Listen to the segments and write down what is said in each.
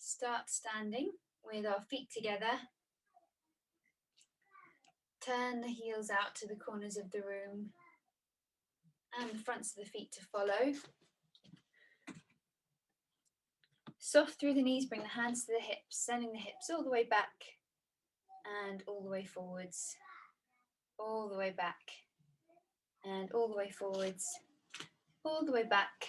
Start standing with our feet together. Turn the heels out to the corners of the room and the fronts of the feet to follow. Soft through the knees, bring the hands to the hips, sending the hips all the way back and all the way forwards, all the way back and all the way forwards, all the way back,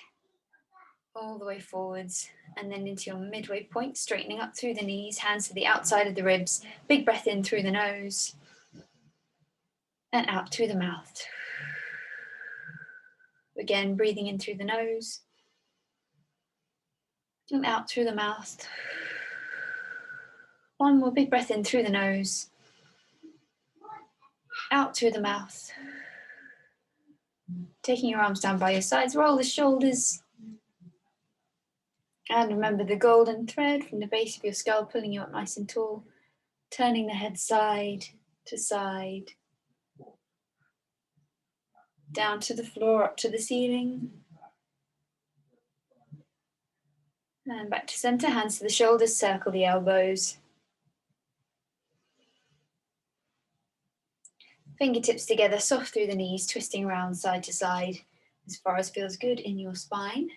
all the way forwards, and then into your midway point, straightening up through the knees, hands to the outside of the ribs. Big breath in through the nose and out through the mouth. Again, breathing in through the nose and out through the mouth. One more big breath in through the nose, out through the mouth. Taking your arms down by your sides, roll the shoulders. And remember the golden thread from the base of your skull, pulling you up nice and tall, turning the head side to side, down to the floor, up to the ceiling. And back to center, hands to the shoulders, circle the elbows. Fingertips together, soft through the knees, twisting around side to side as far as feels good in your spine.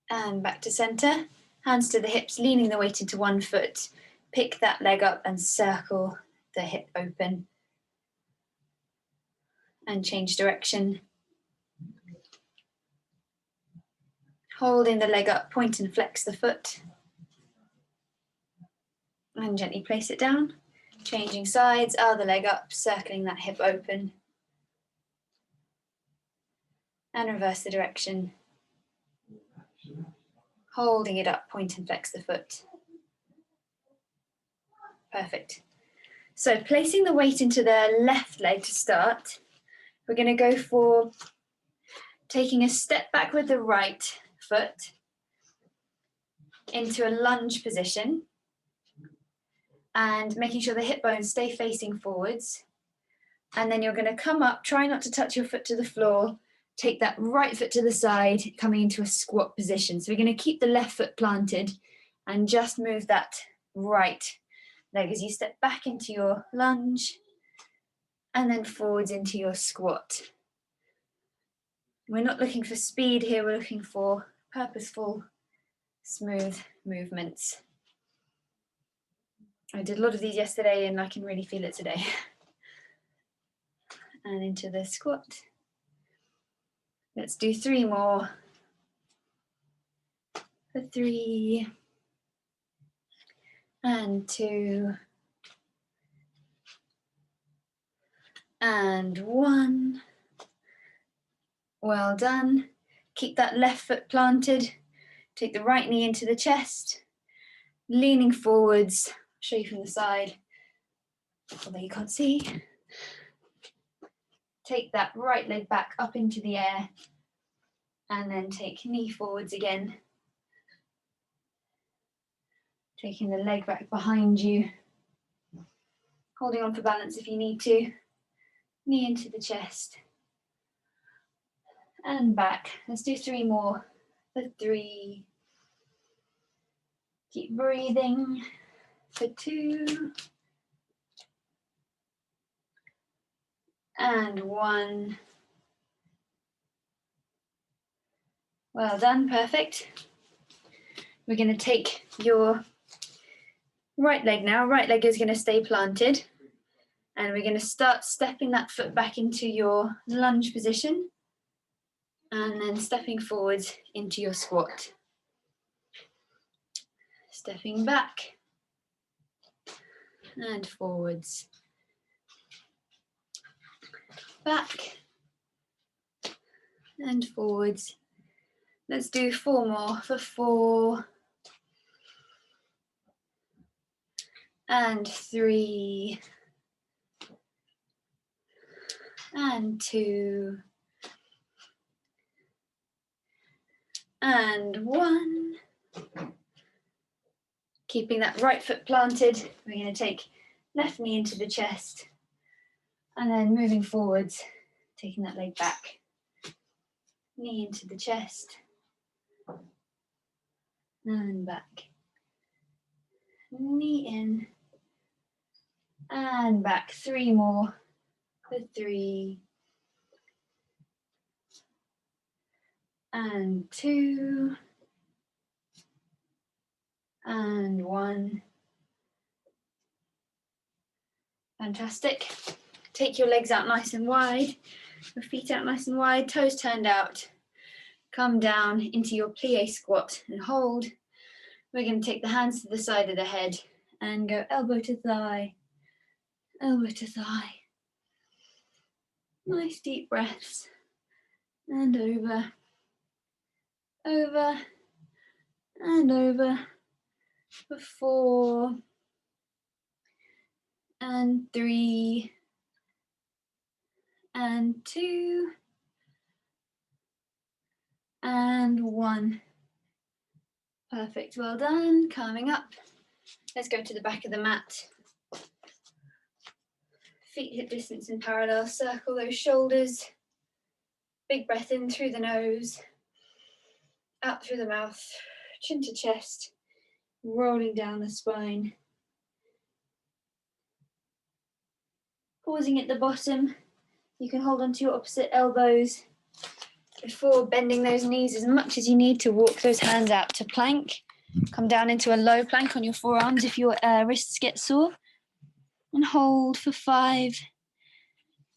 And back to center, hands to the hips, leaning the weight into one foot. Pick that leg up and circle the hip open. And change direction. Holding the leg up, point and flex the foot. And gently place it down. Changing sides, other leg up, circling that hip open. And reverse the direction. Holding it up, point and flex the foot. Perfect. So placing the weight into the left leg to start, we're going to go for taking a step back with the right foot into a lunge position and making sure the hip bones stay facing forwards. And then you're going to come up, try not to touch your foot to the floor, take that right foot to the side, coming into a squat position. So we're going to keep the left foot planted and just move that right leg as you step back into your lunge and then forwards into your squat. We're not looking for speed here, we're looking for purposeful, smooth movements. I did a lot of these yesterday and I can really feel it today. And into the squat. Let's do 3 more. For 3 and 2 and 1. Well done. Keep that left foot planted. Take the right knee into the chest, leaning forwards. I'll show you from the side, although you can't see. Take that right leg back up into the air and then take knee forwards again. Taking the leg back behind you. Holding on for balance if you need to. Knee into the chest. And back. Let's do 3 more. For 3. Keep breathing. For 2. And 1. Well done, perfect. We're going to take your right leg now. Right leg is going to stay planted. And we're going to start stepping that foot back into your lunge position. And then stepping forwards into your squat. Stepping back. And forwards. Back. And forwards. Let's do 4 more. For 4. And 3. And 2. And 1. Keeping that right foot planted, we're going to take left knee into the chest and then moving forwards, taking that leg back. Knee into the chest and back. Knee in and back. 3 more for 3 and 2 and 1. Fantastic. Take your legs out nice and wide, your feet out nice and wide, toes turned out. Come down into your plie squat and hold. We're going to take the hands to the side of the head and go elbow to thigh, elbow to thigh. Nice deep breaths. And over, over, and over for 4 and 3 and 2 and 1. Perfect, well done. Coming up. Let's go to the back of the mat. Feet hip distance in parallel, circle those shoulders. Big breath in through the nose, out through the mouth, chin to chest, rolling down the spine. Pausing at the bottom, you can hold onto your opposite elbows before bending those knees as much as you need to walk those hands out to plank. Come down into a low plank on your forearms if your wrists get sore. And hold for 5,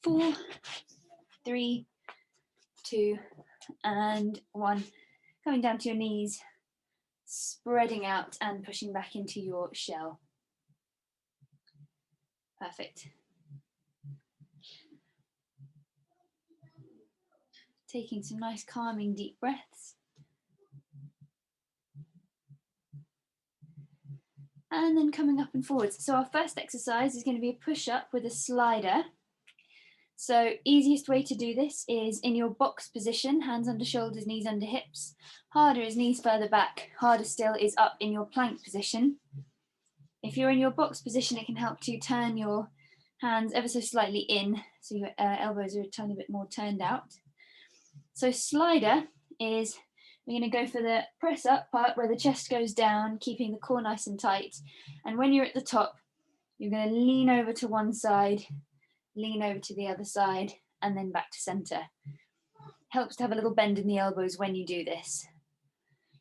4, 3, 2, and 1. Coming down to your knees, spreading out and pushing back into your shell. Perfect. Taking some nice calming deep breaths. And then coming up and forwards. So our first exercise is going to be a push-up with a slider. So easiest way to do this is in your box position, hands under shoulders, knees under hips. Harder is knees further back. Harder still is up in your plank position. If you're in your box position, it can help to turn your hands ever so slightly in, so your elbows are a tiny bit more turned out. So slider is, we're going to go for the press up part where the chest goes down, keeping the core nice and tight. And when you're at the top, you're going to lean over to one side, lean over to the other side, and then back to center. Helps to have a little bend in the elbows when you do this.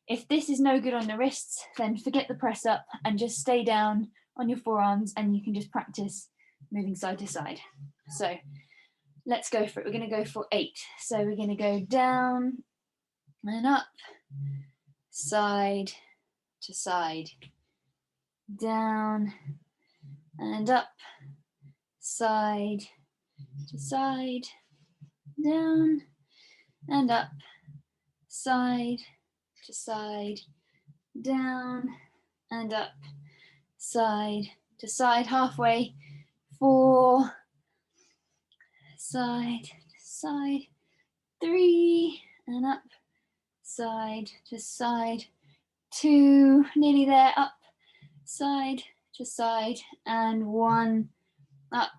If this is no good on the wrists, then forget the press up and just stay down on your forearms and you can just practice moving side to side. So let's go for it. We're going to go for 8. So we're going to go down and up, side to side, down and up, side to side, down and up, side to side, down and up, side to side, halfway, 4, side to side, 3 and up, side to side, 2, nearly there, up, side to side, and 1, up,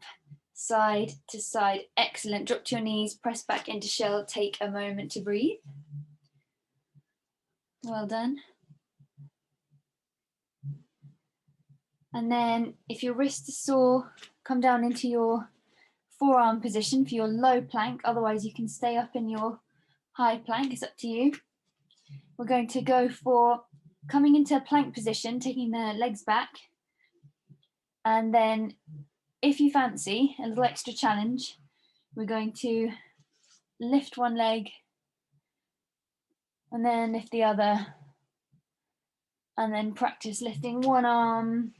side to side. Excellent. Drop to your knees, press back into shell, take a moment to breathe. Well done. And then if your wrist is sore, come down into your forearm position for your low plank. Otherwise you can stay up in your high plank, it's up to you. We're going to go for coming into a plank position, taking the legs back. And then if you fancy a little extra challenge, we're going to lift one leg and then lift the other, and then practice lifting one arm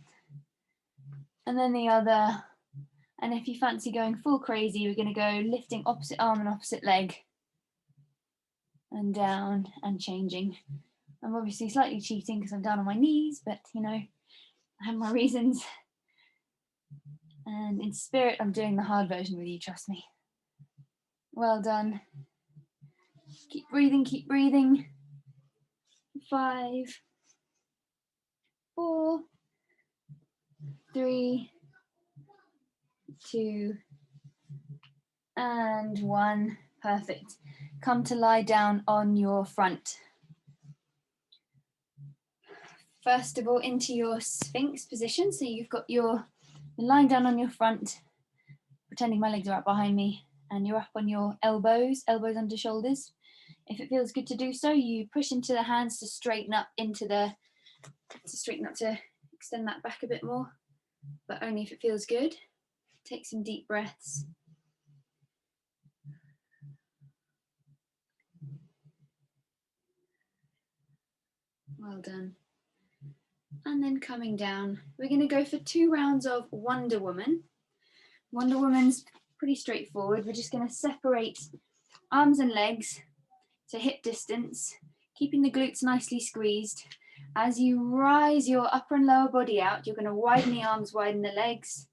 and then the other. And if you fancy going full crazy, we're going to go lifting opposite arm and opposite leg and down and changing. I'm obviously slightly cheating because I'm down on my knees, but you know, I have my reasons. And in spirit, I'm doing the hard version with you, trust me. Well done. Keep breathing, keep breathing. 5, 4, 3, 2, and 1. Perfect. Come to lie down on your front. first of all into your Sphinx position. So you've got your lying down on your front, pretending my legs are up behind me, and you're up on your elbows under shoulders. If it feels good to do so, you push into the hands to straighten up to extend that back a bit more, but only if it feels good. Take some deep breaths. Well done. And then coming down, we're going to go for 2 rounds of Wonder Woman. Wonder Woman's pretty straightforward. We're just going to separate arms and legs to hip distance, keeping the glutes nicely squeezed. As you rise your upper and lower body out, you're going to widen the arms, widen the legs,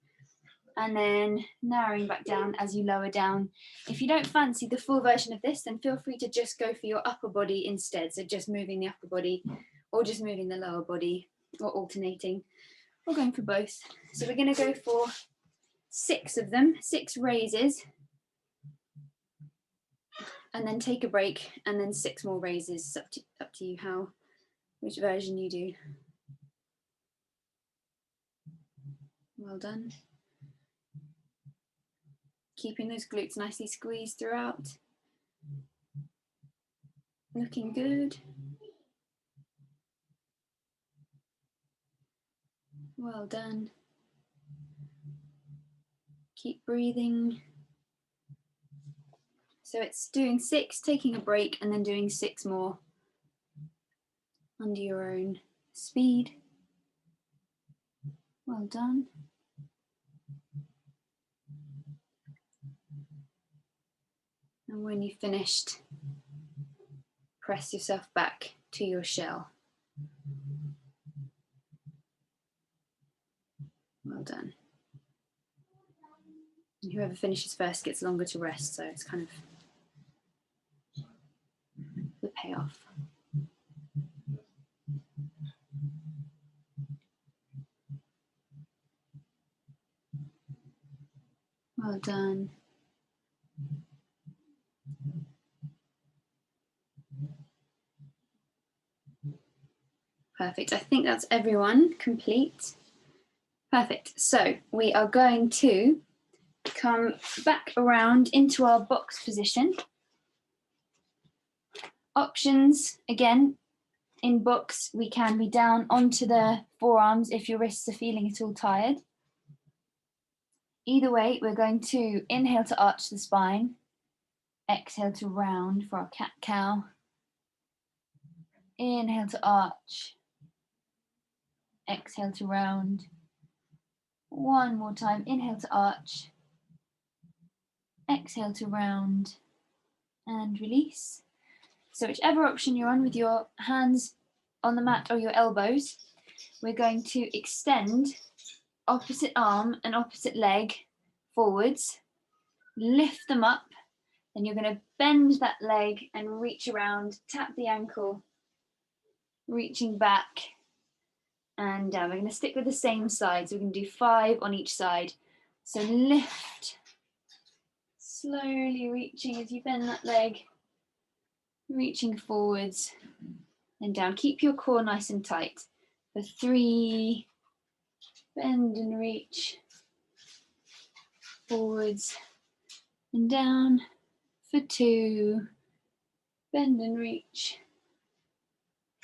and then narrowing back down as you lower down. If you don't fancy the full version of this, then feel free to just go for your upper body instead. So just moving the upper body or just moving the lower body or alternating. We're going for both. So we're going to go for 6 of them, 6 raises, and then take a break, and then 6 more raises. It's up to you which version you do. Well done. Keeping those glutes nicely squeezed throughout. Looking good. Well done. Keep breathing. So it's doing 6, taking a break, and then doing 6 more under your own speed. Well done. And when you've finished, press yourself back to your shell. Well done. And whoever finishes first gets longer to rest, so it's kind of the payoff. Well done. Perfect. I think that's everyone complete. Perfect. So we are going to come back around into our box position. Options, again, in box, we can be down onto the forearms if your wrists are feeling at all tired. Either way, we're going to inhale to arch the spine, exhale to round for our cat-cow. Inhale to arch, exhale to round. One more time, inhale to arch, exhale to round, and release. So whichever option you're on with your hands on the mat or your elbows, we're going to extend opposite arm and opposite leg forwards, lift them up, then you're going to bend that leg and reach around, tap the ankle, reaching back and down. We're going to stick with the same side, so we can do 5 on each side. So lift, slowly reaching as you bend that leg, reaching forwards and down. Keep your core nice and tight. For 3, bend and reach, forwards and down. For 2, bend and reach,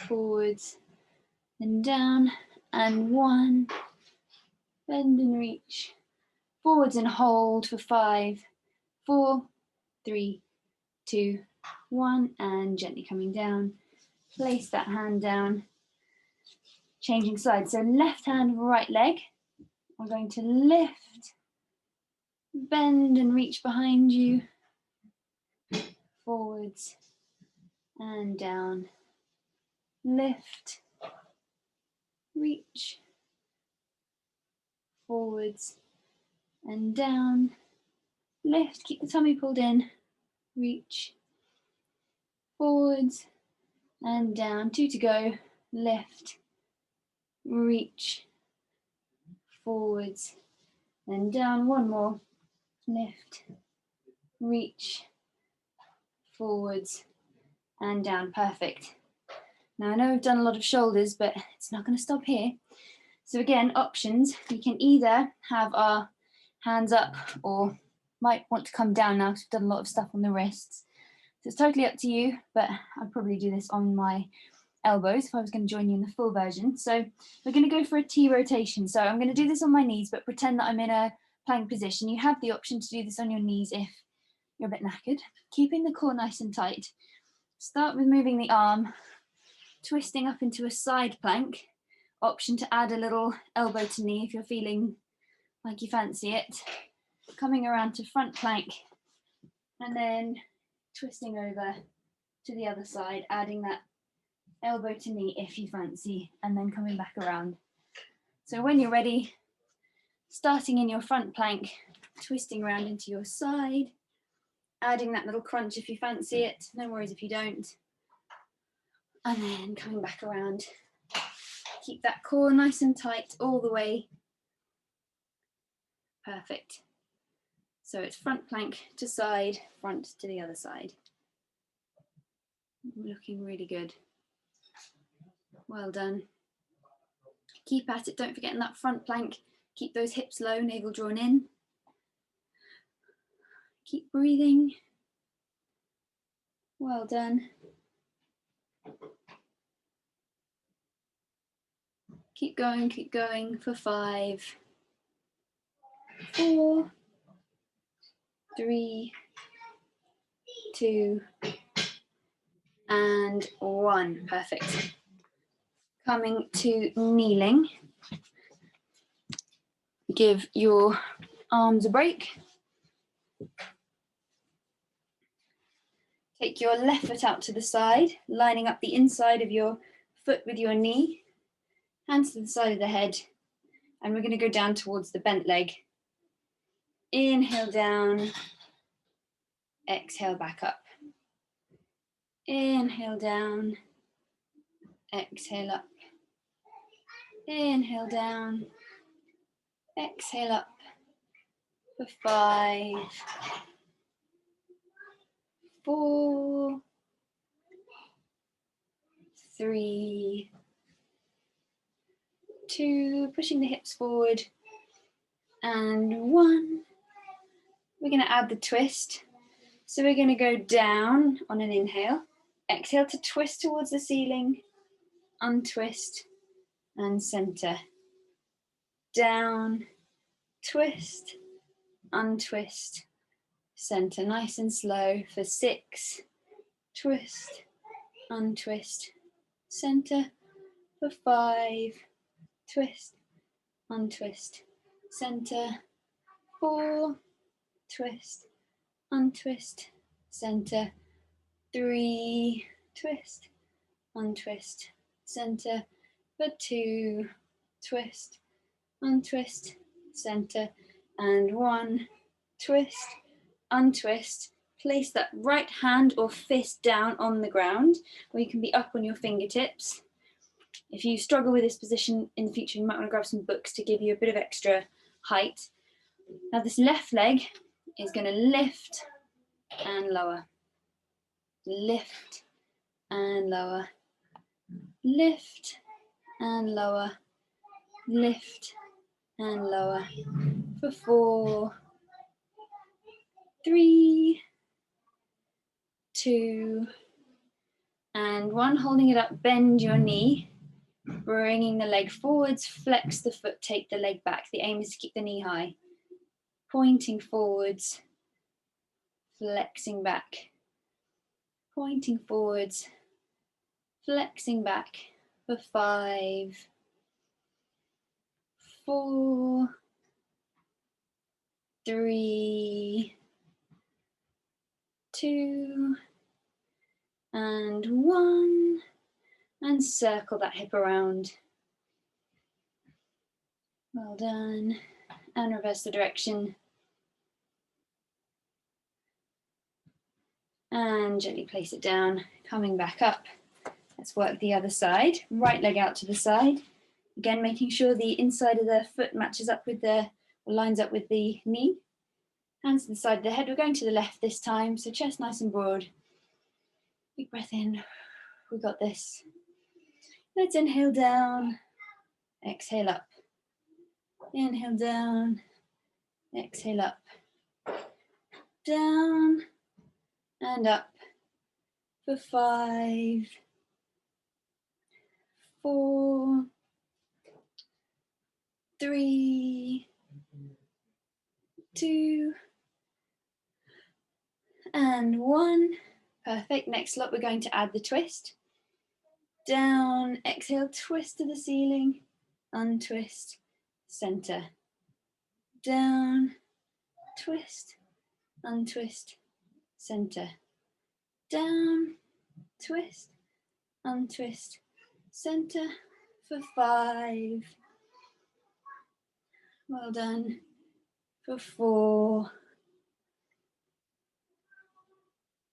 forwards and down. And 1, bend and reach, forwards and hold for 5, 4, 3, 2, 1, and gently coming down. Place that hand down, changing sides. So left hand, right leg. We're going to lift, bend and reach behind you, forwards and down. Lift, reach, forwards and down. Lift, keep the tummy pulled in, reach, forwards and down. 2 to go. Lift, reach, forwards and down. 1 more. Lift, reach, forwards and down. Perfect. Now I know we've done a lot of shoulders, but it's not going to stop here. So again, options, we can either have our hands up or might want to come down now because we've done a lot of stuff on the wrists. So it's totally up to you, but I'd probably do this on my elbows if I was going to join you in the full version. So we're going to go for a T rotation. So I'm going to do this on my knees, but pretend that I'm in a plank position. You have the option to do this on your knees if you're a bit knackered. Keeping the core nice and tight. Start with moving the arm, twisting up into a side plank. Option to add a little elbow to knee if you're feeling like you fancy it. Coming around to front plank and then twisting over to the other side, adding that elbow to knee if you fancy, and then coming back around. So when you're ready, starting in your front plank, twisting around into your side, adding that little crunch if you fancy it, no worries if you don't, and then coming back around. Keep that core nice and tight all the way. Perfect. So it's front plank to side, front to the other side. Looking really good. Well done. Keep at it, don't forget in that front plank, keep those hips low, navel drawn in. Keep breathing. Well done. Keep going for 5, 4, 3, 2, and 1. Perfect. Coming to kneeling. Give your arms a break. Take your left foot out to the side, lining up the inside of your foot with your knee. Hands to the side of the head. And we're going to go down towards the bent leg. Inhale down. Exhale back up. Inhale down. Exhale up. Inhale down. Exhale up. For 5, 4, 3, 2, pushing the hips forward, and 1. We're going to add the twist. So we're going to go down on an inhale. Exhale to twist towards the ceiling, untwist, and center. Down, twist, untwist, center. Nice and slow for 6. Twist, untwist, center. For 5. Twist, untwist, center. 4. Twist, untwist, center. 3. Twist, untwist, center. For 2. Twist, untwist, center. And 1. Twist, untwist. Place that right hand or fist down on the ground, or you can be up on your fingertips. If you struggle with this position in the future, you might want to grab some books to give you a bit of extra height. Now this left leg is going to lift and lower. Lift and lower. Lift and lower. Lift and lower. For 4, 3, 2, and 1. Holding it up, bend your knee. Bringing the leg forwards, flex the foot, take the leg back. The aim is to keep the knee high. Pointing forwards, flexing back. Pointing forwards, flexing back. For 5, 4, 3, 2, and 1. And circle that hip around. Well done. And reverse the direction. And gently place it down, coming back up. Let's work the other side. Right leg out to the side. Again, making sure the inside of the foot matches up with the, or lines up with the knee. Hands to the side of the head. We're going to the left this time, so chest nice and broad. Big breath in. We got this. Let's inhale down, exhale up. Inhale down, exhale up. Down and up for 5, 4, 3, 2, and 1. Perfect. Next lot, we're going to add the twist. Down, exhale, twist to the ceiling, untwist, center. Down, twist, untwist, center. Down, twist, untwist, center for 5. Well done. For 4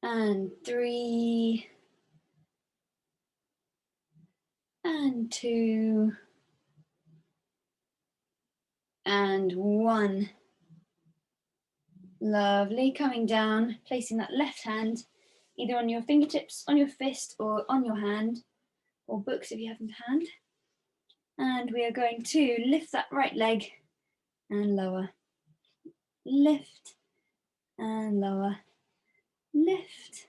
and 3 and 2 and 1. Lovely. Coming down, placing that left hand either on your fingertips, on your fist, or on your hand, or books if you have in hand. And we are going to lift that right leg and lower. Lift and lower. Lift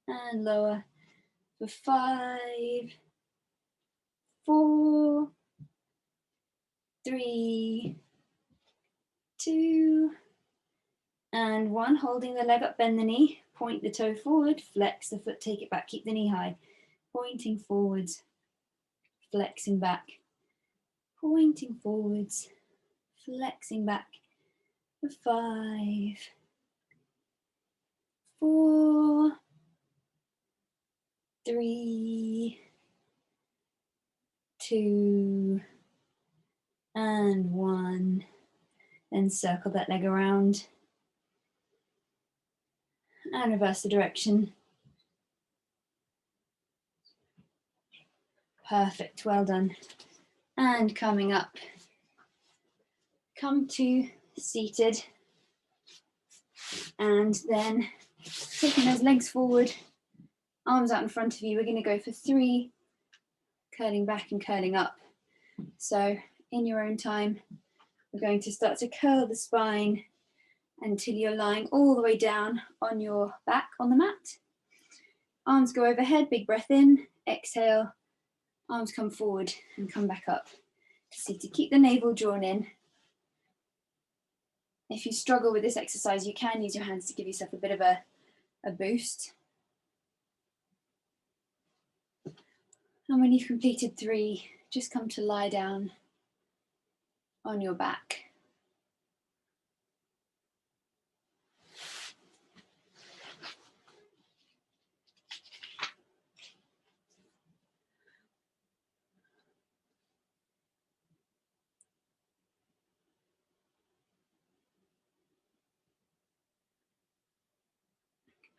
and lower for 5, 4, 3, 2, and 1. Holding the leg up, bend the knee, point the toe forward, flex the foot, take it back, keep the knee high. Pointing forwards, flexing back. Pointing forwards, flexing back for 5, 4, 3, 2, and 1. Then circle that leg around and reverse the direction. Perfect, well done. And coming up, come to seated, and then taking those legs forward, arms out in front of you. We're going to go for 3, curling back and curling up. So in your own time, we're going to start to curl the spine until you're lying all the way down on your back on the mat. Arms go overhead, big breath in, exhale, arms come forward and come back up. So to keep the navel drawn in. If you struggle with this exercise, you can use your hands to give yourself a bit of a boost. And when you've completed 3, just come to lie down on your back.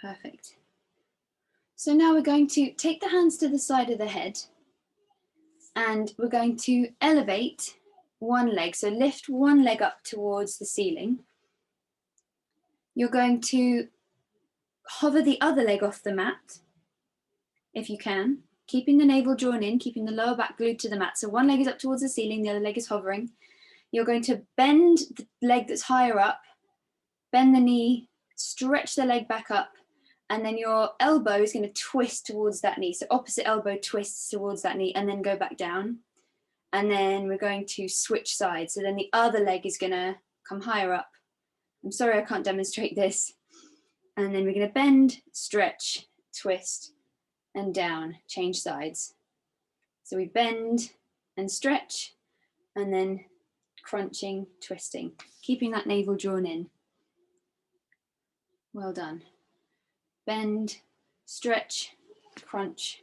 Perfect. So now we're going to take the hands to the side of the head and we're going to elevate one leg. So lift one leg up towards the ceiling. You're going to hover the other leg off the mat, if you can, keeping the navel drawn in, keeping the lower back glued to the mat. So one leg is up towards the ceiling, the other leg is hovering. You're going to bend the leg that's higher up, bend the knee, stretch the leg back up, and then your elbow is going to twist towards that knee. So opposite elbow twists towards that knee and then go back down. And then we're going to switch sides. So then the other leg is going to come higher up. I'm sorry I can't demonstrate this. And then we're going to bend, stretch, twist, and down, change sides. So we bend and stretch, and then crunching, twisting, keeping that navel drawn in. Well done. Bend, stretch, crunch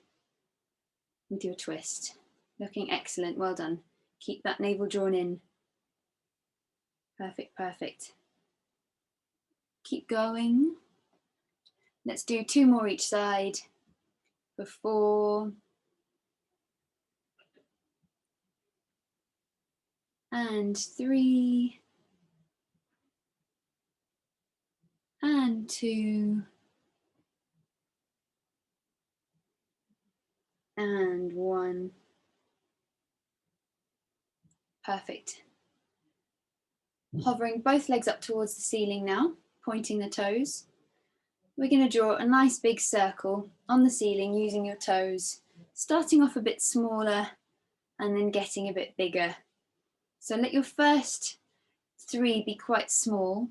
with your twist. Looking excellent, well done. Keep that navel drawn in. Perfect, perfect. Keep going. Let's do 2 more each side for 4. And 3. And 2. And 1. Perfect. Hovering both legs up towards the ceiling now, pointing the toes. We're going to draw a nice big circle on the ceiling using your toes, starting off a bit smaller and then getting a bit bigger. So let your first 3 be quite small,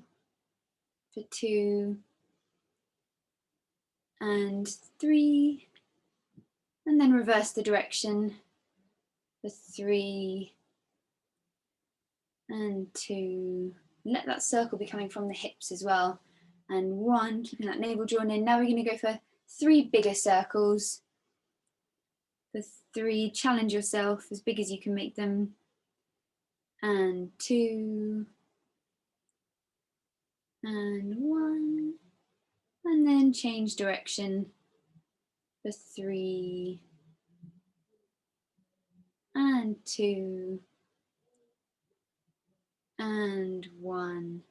for 2 and 3, and then reverse the direction for 3 and 2. Let that circle be coming from the hips as well. And 1, keeping that navel drawn in. Now we're going to go for 3 bigger circles. For 3, challenge yourself as big as you can make them. And 2, and 1, and then change direction for 3, and 2, and 1.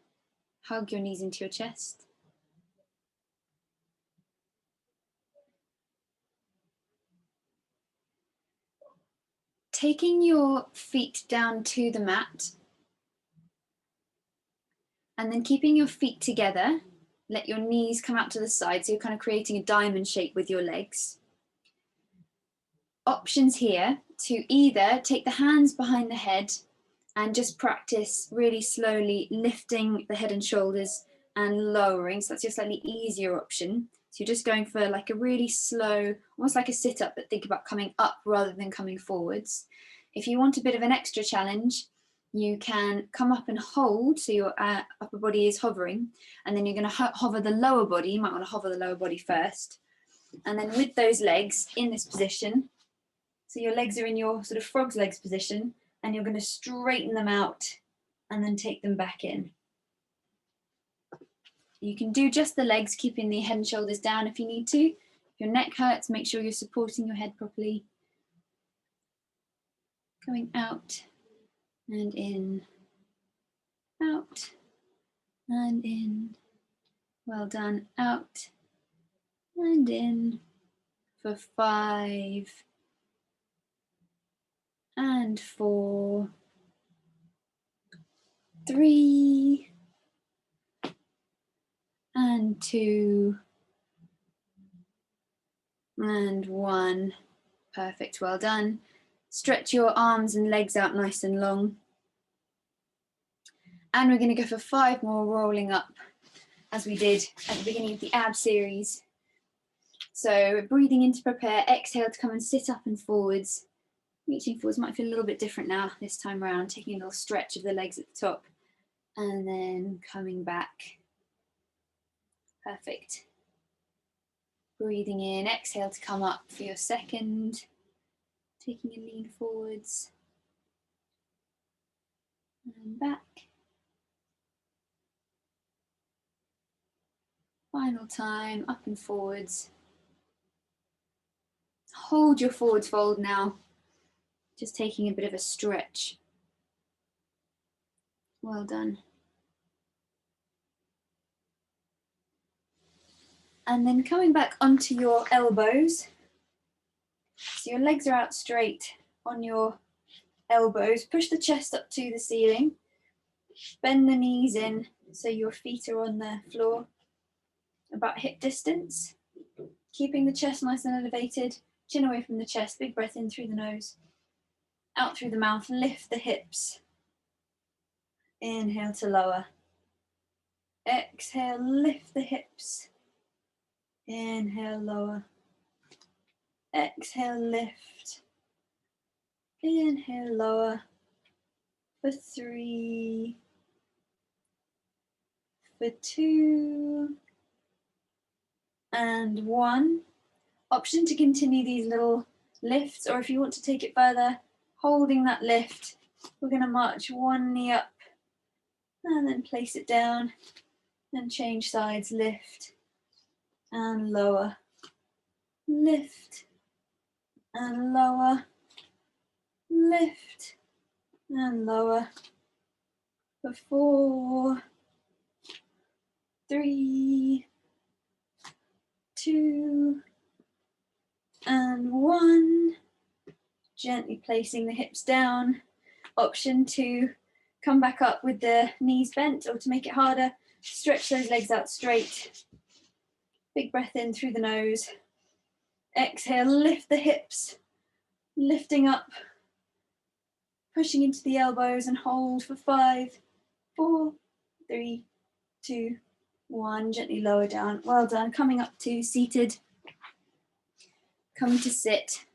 Hug your knees into your chest. Taking your feet down to the mat, and then keeping your feet together, let your knees come out to the side, so you're kind of creating a diamond shape with your legs. Options here to either take the hands behind the head and just practice really slowly lifting the head and shoulders and lowering, so that's your slightly easier option. So you're just going for like a really slow, almost like a sit-up, but think about coming up rather than coming forwards. If you want a bit of an extra challenge, you can come up and hold, so your upper body is hovering, and then you're going to hover the lower body. You might want to hover the lower body first. And then with those legs in this position, so your legs are in your sort of frog's legs position, and you're going to straighten them out and then take them back in. You can do just the legs, keeping the head and shoulders down if you need to. If your neck hurts, make sure you're supporting your head properly. Going out and in, out and in. Well done. Out and in for 5 and 4, 3 and 2 and 1. Perfect. Well done. Stretch your arms and legs out nice and long. And we're going to go for 5 more rolling up, as we did at the beginning of the ab series. So breathing in to prepare, exhale to come and sit up and forwards. Reaching forwards might feel a little bit different now this time around, taking a little stretch of the legs at the top and then coming back. Perfect. Breathing in, exhale to come up for your second, taking a lean forwards and back. Final time, up and forwards. Hold your forwards fold now, just taking a bit of a stretch. Well done. And then coming back onto your elbows. So your legs are out straight on your elbows. Push the chest up to the ceiling. Bend the knees in so your feet are on the floor, about hip distance. Keeping the chest nice and elevated, chin away from the chest, big breath in through the nose, out through the mouth, lift the hips. Inhale to lower. Exhale, lift the hips. Inhale, lower. Exhale, lift. Inhale, lower. For 3, for 2, and 1. Option to continue these little lifts, or if you want to take it further, holding that lift, we're going to march one knee up and then place it down and change sides, lift and lower, lift and lower, lift and lower for 4, 3, 2, and 1. Gently placing the hips down, option to come back up with the knees bent, or to make it harder, stretch those legs out straight. Big breath in through the nose. Exhale, lift the hips, lifting up, pushing into the elbows, and hold for 5, 4, 3, 2, 1. Gently lower down. Well done. Coming up to seated. Coming to sit.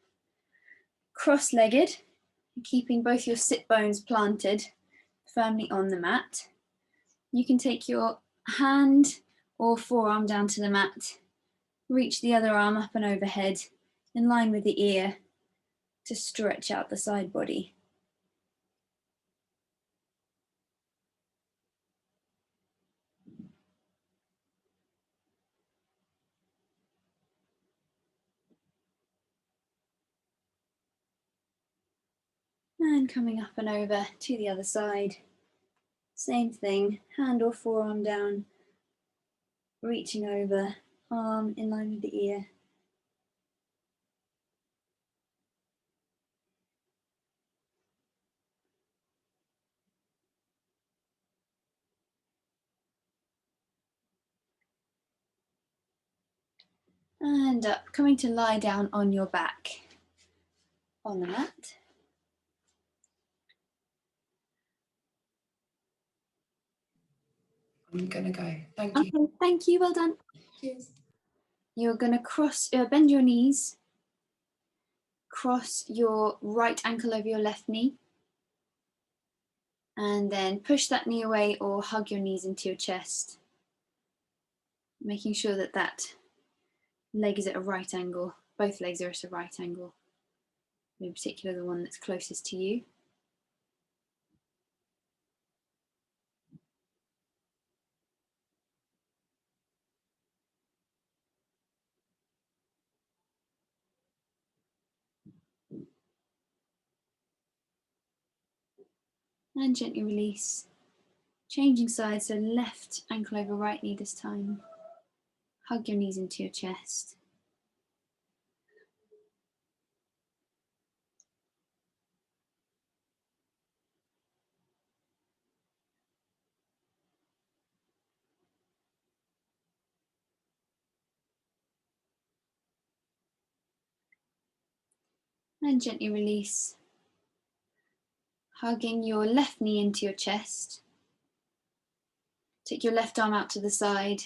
Cross-legged, keeping both your sit bones planted firmly on the mat. You can take your hand or forearm down to the mat. Reach the other arm up and overhead in line with the ear to stretch out the side body. And coming up and over to the other side. Same thing, hand or forearm down, reaching over, arm in line with the ear. And up, coming to lie down on your back on the mat. I'm going to go. Thank you. Okay, thank you, well done. Cheers. You're going to bend your knees, cross your right ankle over your left knee, and then push that knee away or hug your knees into your chest, making sure that that leg is at a right angle. Both legs are at a right angle, in particular the one that's closest to you. And gently release. Changing sides, so left ankle over right knee this time. Hug your knees into your chest. And gently release. Hugging your left knee into your chest. Take your left arm out to the side.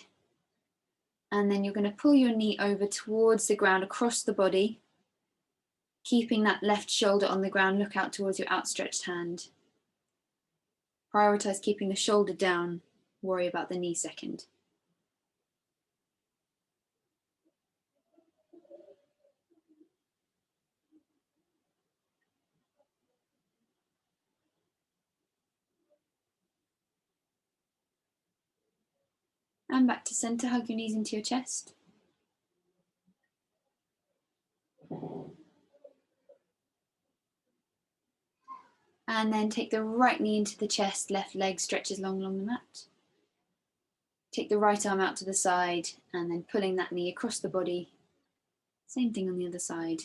And then you're going to pull your knee over towards the ground across the body, keeping that left shoulder on the ground. Look out towards your outstretched hand. Prioritize keeping the shoulder down. Worry about the knee second. And back to center. Hug your knees into your chest. And then take the right knee into the chest, left leg stretches long along the mat. Take the right arm out to the side and then pulling that knee across the body. Same thing on the other side.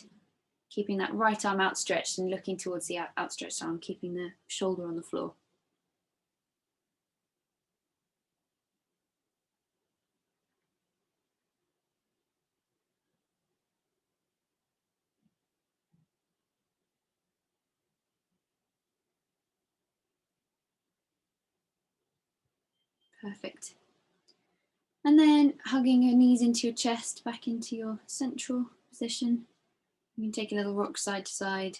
Keeping that right arm outstretched and looking towards the outstretched arm, keeping the shoulder on the floor. Perfect. And then hugging your knees into your chest, back into your central position. You can take a little rock side to side.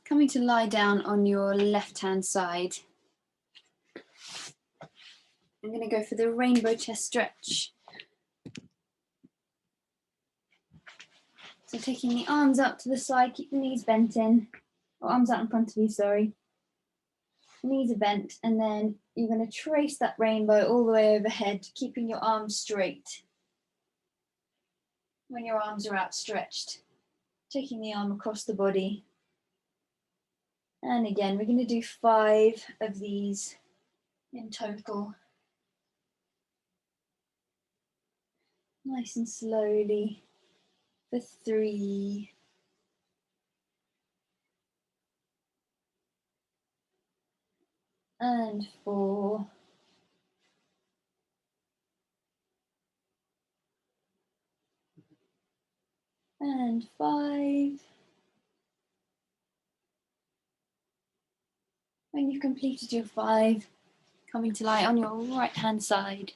Coming to lie down on your left-hand side. I'm going to go for the rainbow chest stretch. So taking the arms out to the side, keep the knees bent in, or arms out in front of you, sorry. Knees are bent, and then you're going to trace that rainbow all the way overhead, keeping your arms straight when your arms are outstretched. Taking the arm across the body. And again, we're going to do 5 of these in total. Nice and slowly for 3. And 4. And 5. When you've completed your 5, coming to lie on your right hand side.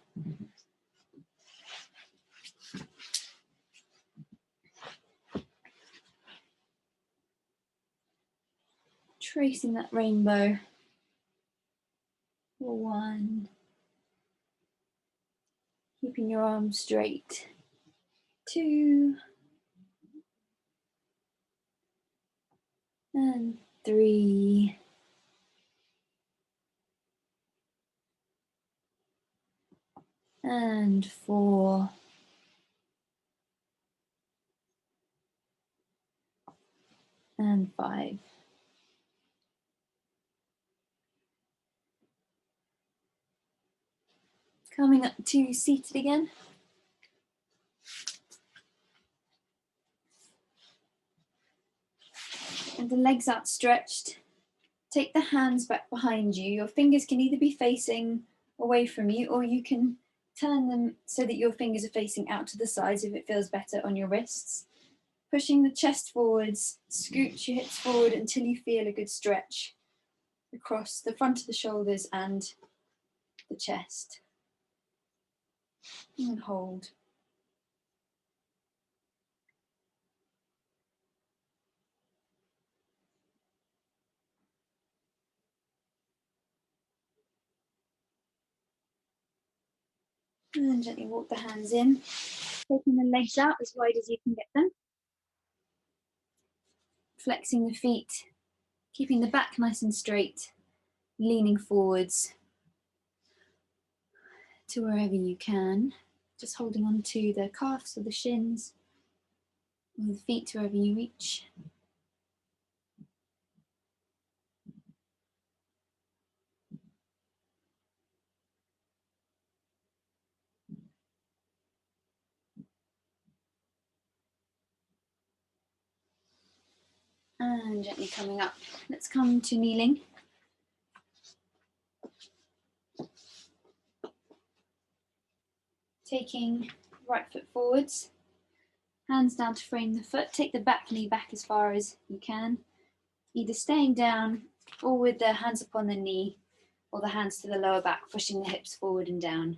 Tracing that rainbow. 1. Keeping your arms straight. 2. And 3. And 4. And 5. Coming up to seated again. And the legs outstretched. Take the hands back behind you. Your fingers can either be facing away from you, or you can turn them so that your fingers are facing out to the sides if it feels better on your wrists. Pushing the chest forwards, scoot your hips forward until you feel a good stretch across the front of the shoulders and the chest. And hold. And then gently walk the hands in, taking the legs out as wide as you can get them. Flexing the feet, keeping the back nice and straight, leaning forwards to wherever you can. Just holding on to the calves or the shins, or the feet wherever you reach. And gently coming up. Let's come to kneeling. Taking right foot forwards, hands down to frame the foot. Take the back knee back as far as you can, either staying down or with the hands upon the knee, or the hands to the lower back, pushing the hips forward and down.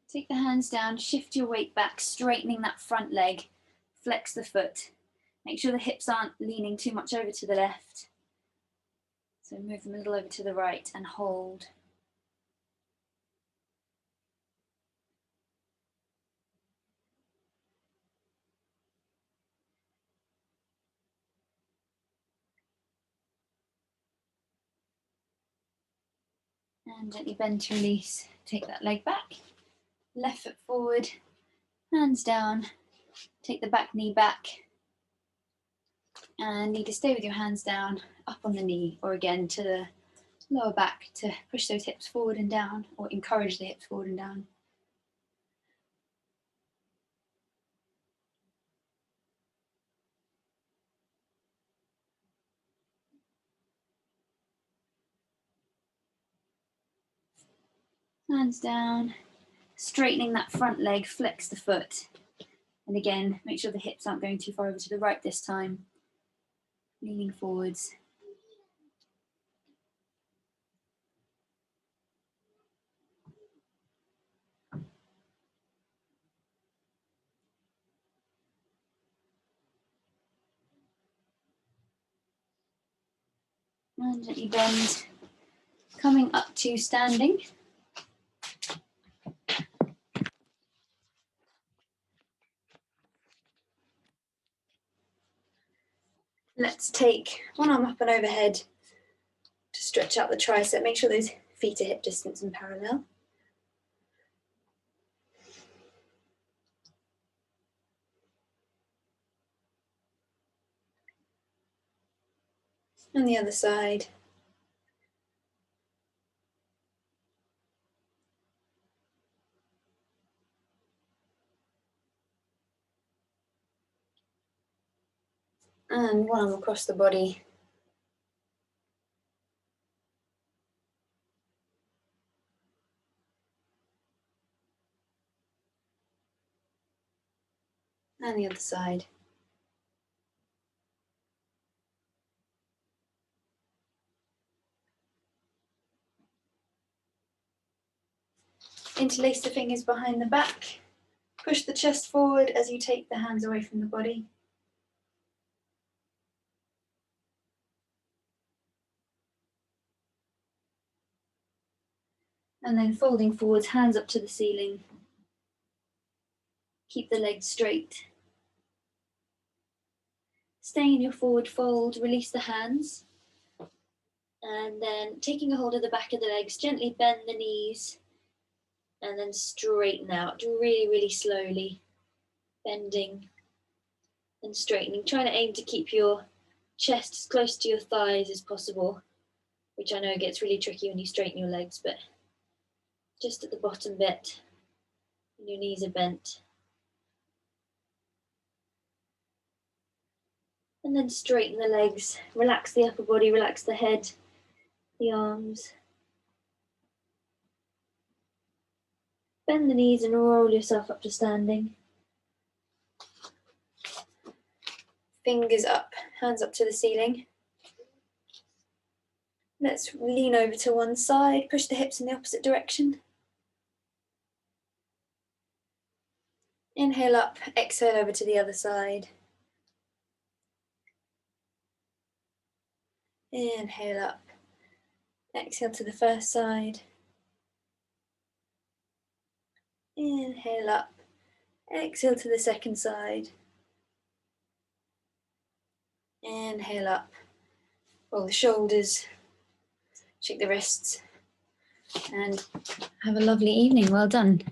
Take the hands down, shift your weight back, straightening that front leg, flex the foot. Make sure the hips aren't leaning too much over to the left. So move them a little over to the right and hold. And gently bend to release. Take that leg back, left foot forward, hands down, take the back knee back, and either stay with your hands down, up on the knee, or again to the lower back to push those hips forward and down, or encourage the hips forward and down. Hands down, straightening that front leg, flex the foot. And again, make sure the hips aren't going too far over to the right this time. Leaning forwards. And gently bend, coming up to standing. Let's take one arm up and overhead to stretch out the tricep. Make sure those Feet are hip distance and parallel. And the other side. And one arm across the body. And the other side. Interlace the fingers behind the back. Push the chest forward as you take the hands away from the body. And then folding forwards, hands up to the ceiling. Keep the legs straight. Stay in your forward fold, release the hands. And then taking a hold of the back of the legs, gently bend the knees and then straighten out, really, really slowly. Bending and straightening, trying to aim to keep your chest as close to your thighs as possible, which I know gets really tricky when you straighten your legs, but just at the bottom bit, when your knees are bent. And then straighten the legs, relax the upper body, relax the head, the arms. Bend the knees and roll yourself up to standing. Fingers up, hands up to the ceiling. Let's lean over to one side, push the hips in the opposite direction. Inhale up, exhale over to the other side. Inhale up, exhale to the first side. Inhale up, exhale to the second side. Inhale up, roll the shoulders, shake the wrists, and have a lovely evening. Well done.